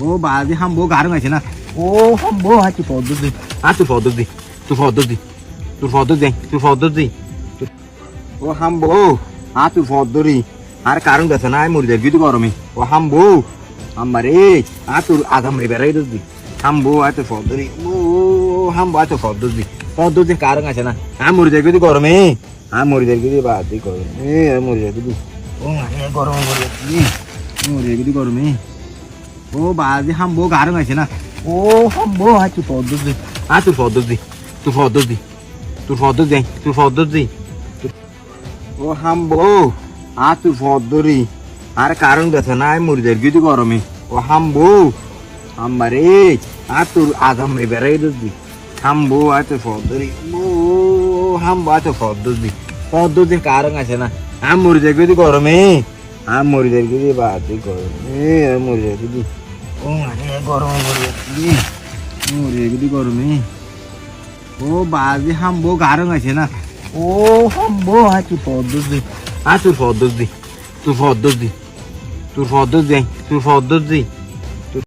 ও বাজি হামবো গারং আছে না ও হামবো হাতি পদ্ধতি তুই পদ্ধতি তুই পদ্ধতি তোর পদ্ধতি তোর পদ্ধতি ও হামবো তুই পদ্ধতি আর কারণ গেছে না মরে যাবি তুই গরমে ও হামবো আমারে তোর আগাম রে বেড়াই দিবি হামবো তুই পদ্ধতি ও হামবো তুই পদ্ধতি পদ্ধতির কারণ আছে না মরে যাবি তুই গরমে মরে যাবি তুই বাদি গরমে মরে যাবি তুই ও গরমে মরে যাবি মরে যাবি তুই গরমে ও বাজি হামবো গারং আছে না ও হামবো হাতি পদ্ধতি তুই পদ্ধতি তুই পদ্ধতি তোর পদ্ধতি তোর পদ্ধতি ও হামবো তুই পদ্ধতি আর কারণ গেছে না মরে যাবি তুই গরমে ও হামবো আমারে তোর আগাম রে বেড়াই দিবি হামবো তুই পদ্ধতি ও হামবো তুই পদ্ধতি পদ্ধতির কারণ আছে না মরে যাবি তুই গরমে মরে যাবি তুই বাদি গরমে মরে যাবি তুই ও গরমে মরে যাবি মরে যাবি তুই গরমে ও বাজি হামবো গারং আছে না ও হামবো তুই পদ্ধতি তোর পদ্ধতি তোর পদ্ধতি তোর পদ্ধতি তোর পদ্ধতি